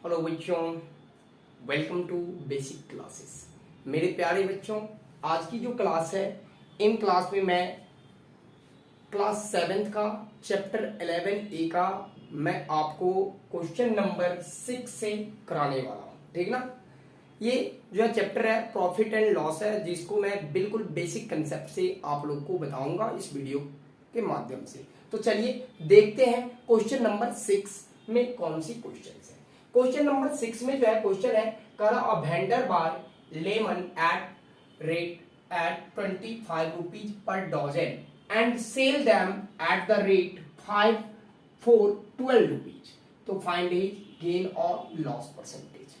Hello बच्चों, welcome to basic classes. मेरे प्यारे बच्चों, आज की जो क्लास है, इन क्लास में मैं क्लास 7th का चैप्टर 11A का मैं आपको क्वेश्चन नंबर 6 से कराने वाला हूँ। ठीक ना। ये जो है चैप्टर है प्रॉफिट एंड लॉस है, जिसको मैं बिल्कुल बेसिक कंसेप्ट से आप लोग को बताऊंगा इस वीडियो के माध्यम से। तो चलिए देखते हैं क्वेश्चन नंबर 6 में कौन सी क्वेश्चन है। क्वेश्चन नंबर 6 में जो है क्वेश्चन है, करा a vendor buy lemon at rate at 25 rupees per dozen and sell them at the rate 5 for 12 rupees. तो फाइंड हिज गेन और लॉस परसेंटेज।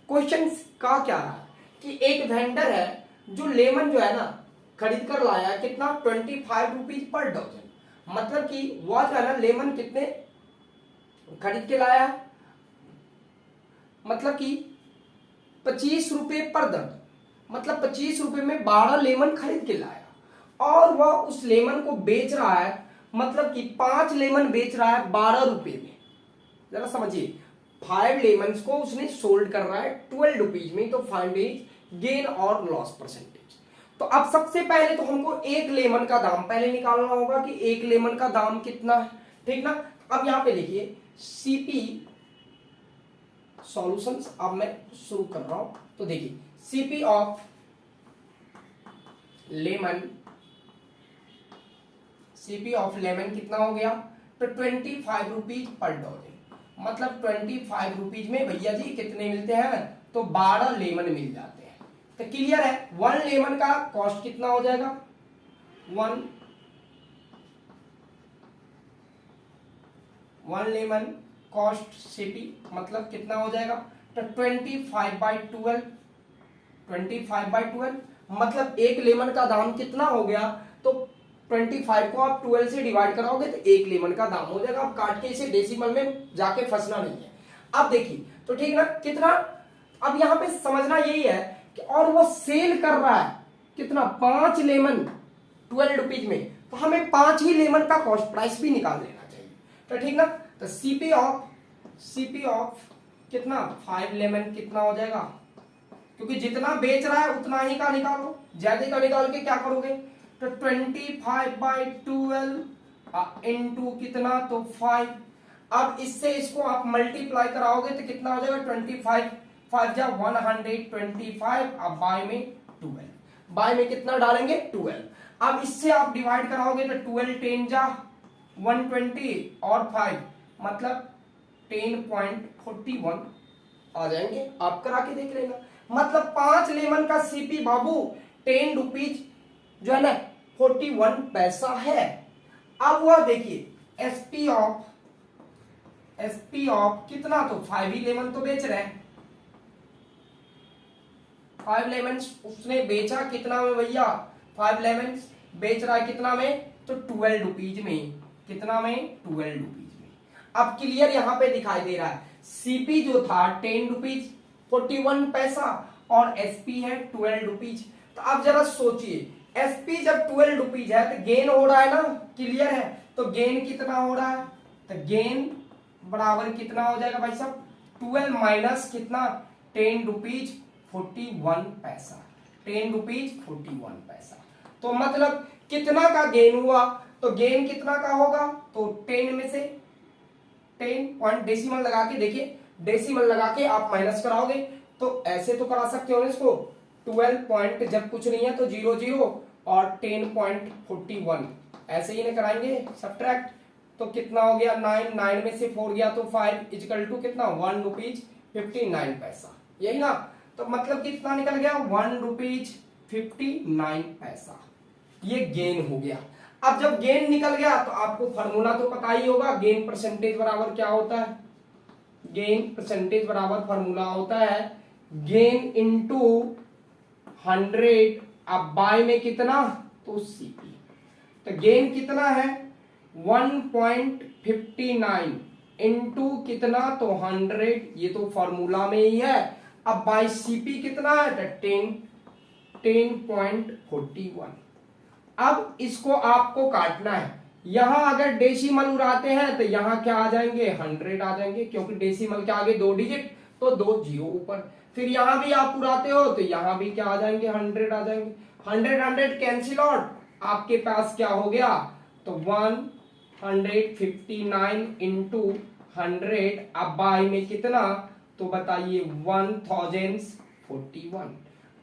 क्वेश्चन का क्या है कि एक वेंडर है जो लेमन जो है ना खरीद कर लाया है, कितना 25 रुपीज पर डजन। मतलब कि वह जो है ना लेमन कितने खरीद के लाया है, मतलब कि 25 रुपए पर दर्जन, मतलब 25 रुपए में 12 लेमन खरीद के लाया और वह उस लेमन को बेच रहा है, मतलब कि 5 लेमन बेच रहा है 12 रुपए में। जरा समझिए, 5 लेमन को उसने सोल्ड कर रहा है 12 रुपीज में। तो फाइंड इज गेन और लॉस परसेंटेज। तो अब सबसे पहले तो हमको एक लेमन का दाम पहले निकालना होगा कि एक लेमन का दाम कितना है। ठीक ना। अब यहां पे देखिए सीपी सॉल्यूशंस, अब मैं शुरू कर रहा हूं। तो देखिए CP of lemon, CP of lemon कितना हो गया, तो 25 रुपीज पर डजन। मतलब 25 रुपीज में भैया जी कितने मिलते हैं, तो 12 लेमन मिल जाते हैं। तो क्लियर है, 1 लेमन का कॉस्ट कितना हो जाएगा, 1 लेमन कॉस्ट सीपी मतलब कितना हो जाएगा, तो 25/12, 25/12 मतलब एक लेमन का दाम कितना हो गया, तो 25 को आप 12 से डिवाइड कराओगे तो एक लेमन का दाम हो जाएगा। आप काट के इसे डेसिमल में जाके फंसना नहीं है। अब देखिए तो ठीक ना, कितना, अब यहां पे समझना यही है कि और वो सेल कर रहा है कितना, 5 लेमन 12 रुपीज में। तो हमें 5 ही लेमन का कॉस्ट प्राइस भी निकाल लेना चाहिए। तो ठीक ना, तो सीपी ऑफ कितना 5 लेमन कितना हो जाएगा, क्योंकि जितना बेच रहा है उतना ही का निकालो, ज्यादा का निकाल के क्या करोगे, तो 25/12 इंटू कितना, तो 5। अब इससे इसको आप मल्टीप्लाई कराओगे तो कितना हो जाएगा, 25 5 जा 125, अब बाय में 12, बाय में कितना डालेंगे 12। अब इससे आप डिवाइड कराओगे तो 12 10 जा 120 और 5 मतलब 10.41 आ जाएंगे। आप करा के देख लेना। मतलब 5 लेमन का सीपी बाबू 10 रुपीज जो है ना 41 पैसा है। अब वह देखिए एसपी ऑफ कितना, तो 5 ही लेमन तो बेच रहे हैं, 5 लेमन उसने बेचा कितना में भैया, 5 लेमन बेच रहा है कितना में, तो 12 रुपीज में। कितना में, 12 रुपीज में। अब क्लियर यहां पे दिखाई दे रहा है, सीपी जो था 10 रुपीज 41 पैसा और एसपी है 12 रुपीज। तो अब जरा सोचिए, एसपी जब 12 रुपीज है तो गेन हो रहा है ना, क्लियर है। तो गेन कितना हो रहा है, तो गेन बराबर कितना हो जाएगा भाई साहब, 12 माइनस कितना, 10 रुपीज 41 पैसा, 10 रुपीज 41 पैसा। तो मतलब कितना का गेन हुआ, तो गेन कितना का होगा, तो 10 में से 10 पॉइंट डेसिमल लगा के देखिए, डेसिमल लगा के आप माइनस कराओगे तो ऐसे तो करा सकते हो इसको, 12 पॉइंट जब कुछ नहीं है तो 00 और 10.41 ऐसे ही ना कराएंगे सब्ट्रैक्ट। तो कितना हो गया, 9 में से 4 गया तो 5 इक्वल टू कितना, 1 रुपीज 59 पैसा, यही ना। तो मतलब कितना निकल गया, 1 रुपीज 59 पैसा, ये गेन हो गया। अब जब गेन निकल गया तो आपको फार्मूला तो पता ही होगा, गेन परसेंटेज बराबर क्या होता है, गेन परसेंटेज बराबर फार्मूला होता है गेन इंटू 100, अब बाय में कितना, तो सीपी। तो गेन कितना है 1.59 इंटू कितना, तो 100, ये तो फार्मूला में ही है। अब बाय सीपी कितना है, तो 10.41। अब इसको आपको काटना है, यहां अगर डेसिमल उड़ाते हैं तो यहां क्या आ जाएंगे, 100 आ जाएंगे, क्योंकि डेसिमल के आगे 2 डिजिट तो 2 जीरो ऊपर, फिर यहां भी आप उड़ाते हो तो यहां भी क्या आ जाएंगे 100 आ जाएंगे, 100 कैंसिल आउट, आपके पास क्या हो गया तो 159 इंटू 100, अब बाई में कितना तो बताइए 1041।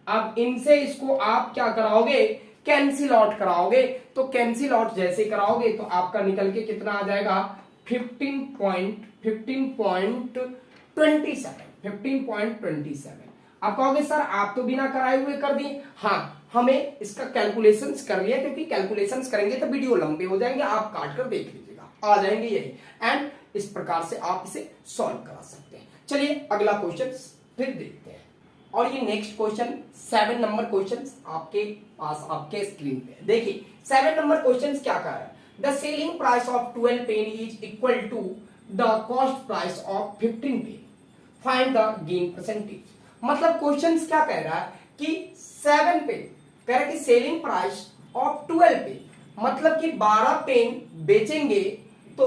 अब इनसे इसको आप क्या कराओगे कैंसिल आउट कराओगे, तो कैंसिल आउट जैसे कराओगे तो आपका निकल के कितना आ जाएगा 15.27। आप कहोगे सर आप तो बिना कराए हुए कर दिए, हाँ हमें इसका कैलकुलेशंस कर लिया, क्योंकि कैलकुलेशंस करेंगे तो वीडियो लंबे हो जाएंगे, आप काट कर देख लीजिएगा आ जाएंगे यही, एंड इस प्रकार से आप इसे सॉल्व करा सकते हैं। चलिए अगला क्वेश्चन फिर देखते हैं, और ये नेक्स्ट क्वेश्चन 7 नंबर क्वेश्चन आपके पास आपके स्क्रीन पे देखिए। 7 नंबर क्वेश्चन क्या कह रहा है, the selling price of 12 pen is equal to the cost price of 15 pen, find the gain percentage. मतलब क्वेश्चन क्या कह रहा है कि 7 पेन कह रहा है कि सेलिंग प्राइस ऑफ 12 पेन, मतलब कि 12 पेन बेचेंगे तो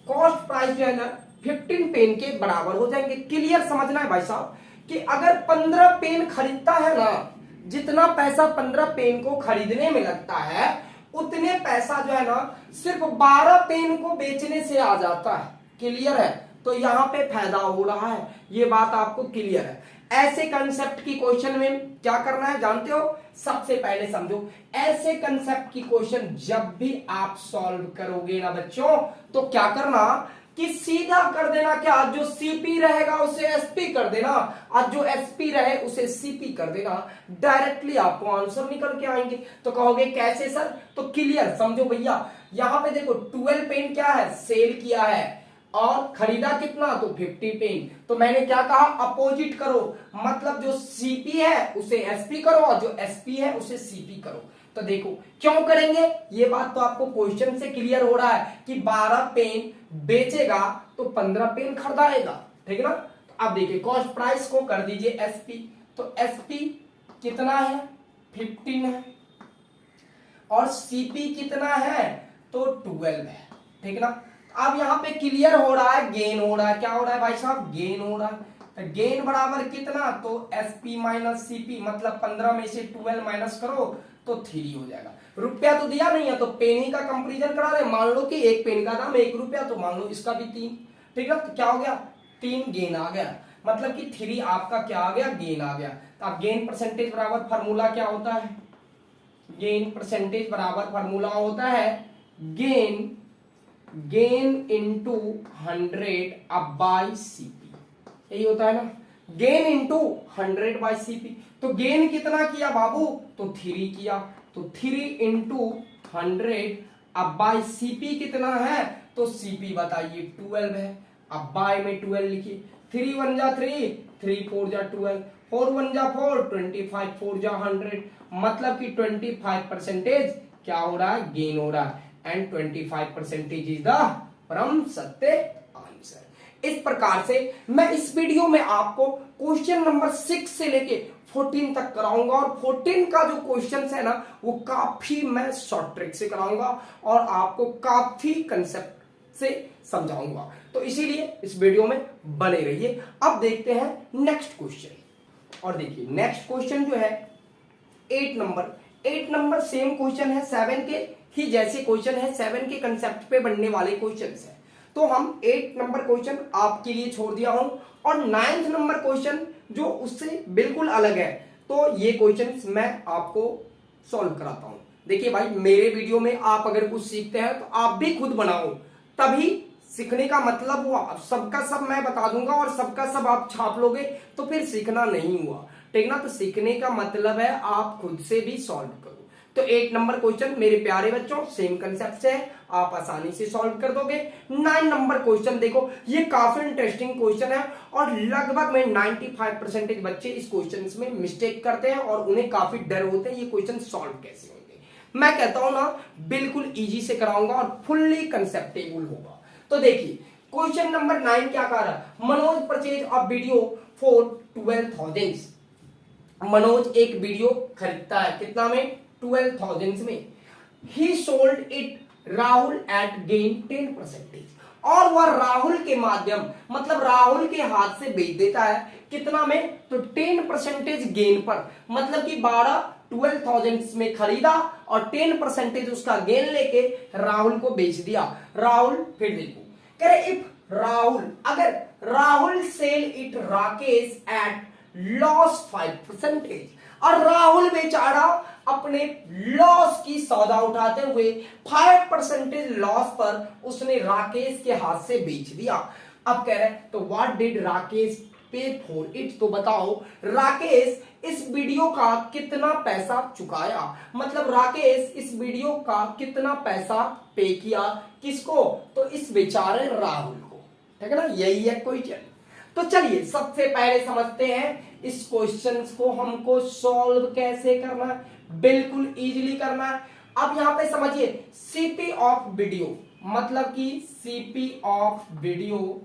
कॉस्ट प्राइस जो है ना 15 पेन के बराबर हो जाएंगे। क्लियर समझना है भाई साहब कि अगर 15 पेन खरीदता है ना, जितना पैसा 15 पेन को खरीदने में लगता है उतने पैसा जो है ना सिर्फ 12 पेन को बेचने से आ जाता है। क्लियर है, तो यहां पे फायदा हो रहा है, ये बात आपको क्लियर है। ऐसे कंसेप्ट की क्वेश्चन में क्या करना है जानते हो, सबसे पहले समझो ऐसे कंसेप्ट की क्वेश्चन जब भी आप सॉल्व करोगे ना बच्चों, तो क्या करना कि सीधा कर देना, क्या जो सीपी रहेगा उसे एसपी कर देना, और जो एसपी रहे उसे सीपी कर देना, डायरेक्टली आपको आंसर निकल के आएंगे। तो कहोगे कैसे सर, तो क्लियर समझो भैया, यहां पे देखो 12 पेन क्या है सेल किया है और खरीदा कितना तो 50 पेन, तो मैंने क्या कहा अपोजिट करो, मतलब जो सीपी है उसे एसपी करो और जो एसपी है उसे सीपी करो। तो देखो क्यों करेंगे, ये बात तो आपको क्वेश्चन से क्लियर हो रहा है कि 12 पेन बेचेगा तो 15 पेन खरीदाएगा, ठीक है ना। तो अब देखिए कॉस्ट प्राइस को कर दीजिए एसपी, तो एसपी कितना है 15 है, और सीपी कितना है तो 12 है, ठीक है ना। अब यहां पे क्लियर हो रहा है गेन हो रहा है, क्या हो रहा है भाई साहब गेन हो रहा है, तो गेन बराबर कितना तो एसपी माइनस सीपी, मतलब 15 में से 12 माइनस करो तो 3 हो जाएगा। रुपया तो दिया नहीं है तो पेन ही का कंपैरिजन करा रहे, मान लो कि एक पेन का दाम 1 रुपया, तो मान लो इसका भी 3, ठीक है। तो क्या हो गया 3 गेन आ गया, मतलब कि 3 आपका क्या आ गया गेन आ गया। तो अब गेन परसेंटेज बराबर फार्मूला क्या होता है, गेन परसेंटेज बराबर फार्मूला होता है गेन इंटू 100 अब बाई सीपी, यही होता है ना, गेन इंटू 100 बाई सीपी। तो गेन कितना किया बाबू तो 3 किया, तो 3 इंटू 100 अब बाई सीपी कितना है तो सीपी बताइए 12 है, अब बाई में 12 लिखिए, 3 1 जा 3, 3 4 जा 12, 4 1 जा 4, 25 4 जा 100, मतलब कि 25% क्या हो रहा है गेन हो रहा है, एंड 25% इज द परम सत्य आंसर। इस प्रकार से मैं इस वीडियो में आपको क्वेश्चन नंबर 6 से लेके 14 तक कराऊंगा, और 14 का जो क्वेश्चन है ना वो काफी मैं शॉर्ट ट्रिक से कराऊंगा और आपको काफी कंसेप्ट से समझाऊंगा, तो इसीलिए इस वीडियो में बने रहिए। अब देखते हैं नेक्स्ट क्वेश्चन, और देखिए नेक्स्ट क्वेश्चन जो है 8 नंबर सेम क्वेश्चन है 7 के ही जैसे क्वेश्चन है, 7 के कंसेप्ट पे बनने वाले क्वेश्चन है। तो हम 8 नंबर क्वेश्चन आपके लिए छोड़ दिया हूं, और 9th नंबर क्वेश्चन जो उससे बिल्कुल अलग है, तो ये क्वेश्चन मैं आपको सॉल्व कराता हूं। देखिए भाई मेरे वीडियो में आप अगर कुछ सीखते हैं तो आप भी खुद बनाओ, तभी सीखने का मतलब हुआ। अब सबका सब मैं बता दूंगा और सबका सब आप छाप लोगे तो फिर सीखना नहीं हुआ, ठीक ना। तो सीखने का मतलब है आप खुद से भी सॉल्व करो। तो 8 नंबर क्वेश्चन मेरे प्यारे बच्चों सेम कंसेप्ट से है, आप आसानी से सॉल्व कर दोगे। 9 नंबर क्वेश्चन देखो, ये काफी इंटरेस्टिंग क्वेश्चन है, और लगभग में 95% बच्चे इस क्वेश्चन में मिस्टेक करते हैं और उन्हें काफी डर होते हैं ये क्वेश्चन सॉल्व कैसे होंगे। मैं कहता हूं ना बिल्कुल इजी से कराऊंगा और फुल्ली कंसेप्टेबल होगा। तो देखिए क्वेश्चन नंबर 9 क्या कह रहा है, Manoj purchase a video for 12,000। Manoj एक वीडियो खरीदता है कितना में 12,000 में, he sold it Rahul at gain 10%। और वह राहुल के माध्यम मतलब राहुल के हाथ से बेच देता है कितना में, तो 10% गेन पर, मतलब कि 12,000 में खरीदा और 10% उसका गेन लेके राहुल को बेच दिया। राहुल, फिर देखो कह रहे इफ राहुल, अगर Rahul sell it Rakesh at loss 5%, और राहुल बेचारा अपने लॉस की सौदा उठाते हुए 5% लॉस पर उसने राकेश के हाथ से बेच दिया। अब कह रहे तो व्हाट डिड राकेश पे फॉर इट, तो बताओ राकेश इस वीडियो का कितना पैसा चुकाया, मतलब राकेश इस वीडियो का कितना पैसा पे किया, किसको, तो इस बेचारे राहुल को, ठीक है ना, यही है क्वेश्चन। तो चलिए सबसे पहले समझते हैं इस क्वेश्चन को हमको सॉल्व कैसे करना है, बिल्कुल इजीली करना है। अब यहां पे समझिए सीपी ऑफ वीडियो, मतलब कि सीपी ऑफ वीडियो,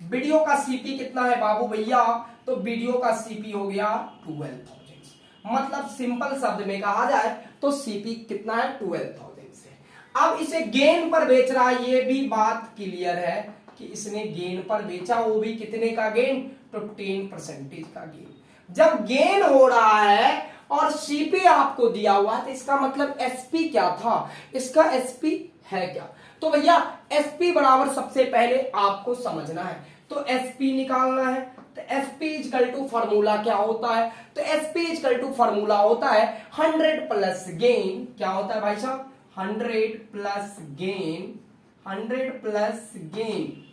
वीडियो का सीपी कितना है बाबू भैया, तो वीडियो का सीपी हो गया 12,000, मतलब सिंपल शब्द में कहा जाए तो सीपी कितना है 12,000 से। अब इसे गेन पर बेच रहा है, ये भी बात क्लियर है कि इसने गेन पर बेचा, वो भी कितने का गेन, तो 10% का गेन। जब गेन हो रहा है और सीपी आपको दिया हुआ है तो इसका मतलब एसपी क्या था, इसका एसपी है क्या, तो भैया एसपी बराबर सबसे पहले आपको समझना है, तो एसपी निकालना है। तो एसपी इजकल टू फॉर्मूला क्या होता है, तो एसपी इजकल टू फॉर्मूला होता है 100 प्लस गेन, क्या होता है भाई साहब, 100 plus gain, 100 plus gain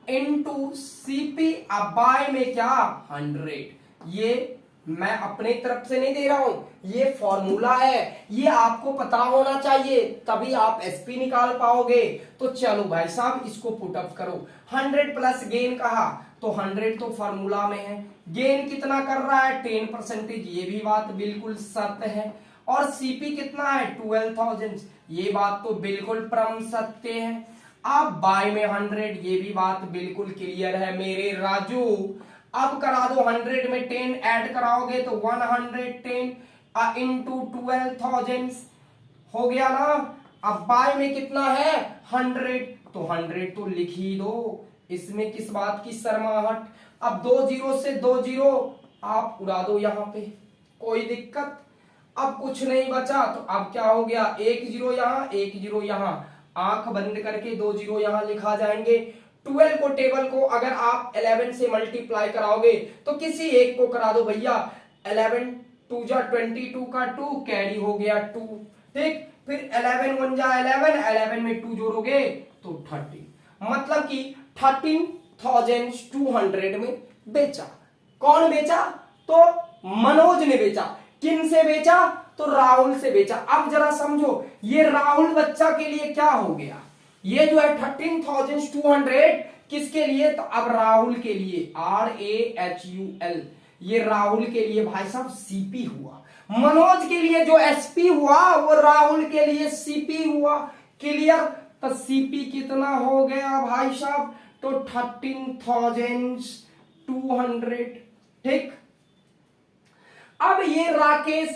into CP, अब बाय में क्या 100, ये मैं अपने तरफ से नहीं दे रहा हूं, ये फॉर्मूला है, ये आपको पता होना चाहिए तभी आप एसपी निकाल पाओगे। तो चलो भाई साहब इसको पुट अप करो, 100 प्लस गेन कहा तो 100 तो फॉर्मूला में है, गेन कितना कर रहा है 10%, ये भी बात बिल्कुल सत्य है, और सीपी कितना है 12,000, ये बात तो बिल्कुल परम सत्य है। अब बाय में 100, ये भी बात बिल्कुल क्लियर है मेरे राजू। अब करा दो 100 में 10 ऐड कराओगे तो 110 इंटू 12,000 हो गया ना। अब बाय में कितना है 100, तो 100 तो लिख ही दो, इसमें किस बात की शर्माहट। अब 2 जीरो से 2 जीरो आप उड़ा दो यहां पे, कोई दिक्कत। अब कुछ नहीं बचा तो अब क्या हो गया, 1 जीरो यहां 1 जीरो यहां, आंख बंद करके 2 जीरो यहां लिखा जाएंगे। 12 को टेबल को अगर आप 11 से मल्टीप्लाई कराओगे तो किसी एक को करा दो भैया, 11 2 जा 22 का 2 कैरी हो गया 2, ठीक, फिर 11 1 जा 11, 11 में 2 जोड़ोगे तो 13, मतलब कि 13,200 में बेचा। कौन बेचा, तो मनोज ने बेचा। किन से बेचा, तो राहुल से बेचा। अब जरा समझो ये राहुल बच्चा के लिए क्या हो गया, ये जो है 13,200 किसके लिए, तो अब राहुल के लिए RAHUL, ये राहुल के लिए भाई साहब सीपी हुआ। मनोज के लिए जो एसपी हुआ वो राहुल के लिए सीपी हुआ, क्लियर। तो सीपी कितना हो गया भाई साहब, तो 13,200, ठीक। अब ये राकेश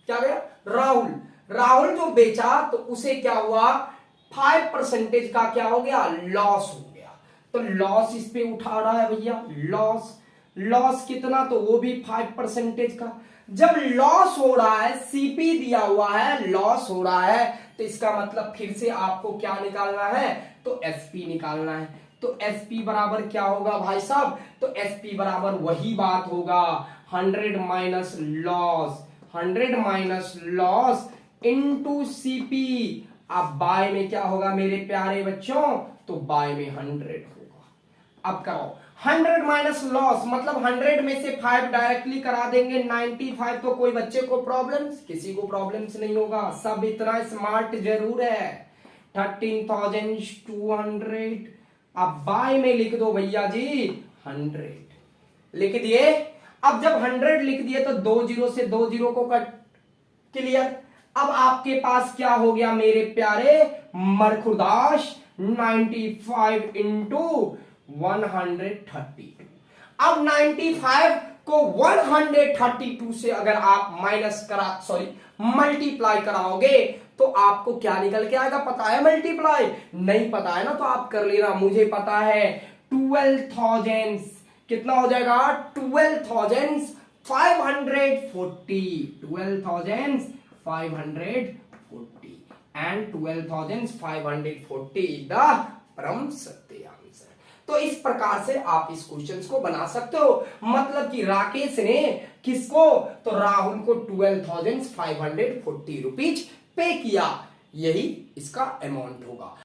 क्या गया, राहुल, राहुल जो बेचा तो उसे क्या हुआ 5% का क्या हो गया, लॉस हो गया। तो लॉस इस पे उठा रहा है भैया, लॉस, लॉस कितना, तो वो भी 5% का। जब लॉस हो रहा है, सीपी दिया हुआ है, लॉस हो रहा है, तो इसका मतलब फिर से आपको क्या निकालना है, तो एसपी निकालना है। तो एसपी बराबर क्या होगा भाई साहब, तो एसपी बराबर वही बात होगा 100 minus loss, 100 minus loss into CP. अब बाय में क्या होगा मेरे प्यारे बच्चों, तो बाय में 100 होगा। अब करो 100 माइनस लॉस, मतलब 100 में से 5 डायरेक्टली करा देंगे 95, तो कोई बच्चे को प्रॉब्लम्स, किसी को प्रॉब्लम्स नहीं होगा, सब इतना स्मार्ट जरूर है। 13,200, अब बाय में लिख दो भैया जी 100, लिख दिए। अब जब 100 लिख दिए तो 2 जीरो से 2 जीरो को कट, क्लियर। अब आपके पास क्या हो गया मेरे प्यारे मरखुदास, 95 इंटू 132। अब 95 को 132 से अगर आप माइनस करा, सॉरी मल्टीप्लाई कराओगे तो आपको क्या निकल के आएगा, पता है मल्टीप्लाई? नहीं पता है ना तो आप कर लेना, मुझे पता है 12,000 कितना हो जाएगा, 12,540, 12,540 एंड 12,540 इज द परम सत्य आंसर। तो इस प्रकार से आप इस क्वेश्चन को बना सकते हो। मतलब कि राकेश ने किसको, तो राहुल को 12,540 रुपीज पे किया, यही इसका अमाउंट होगा।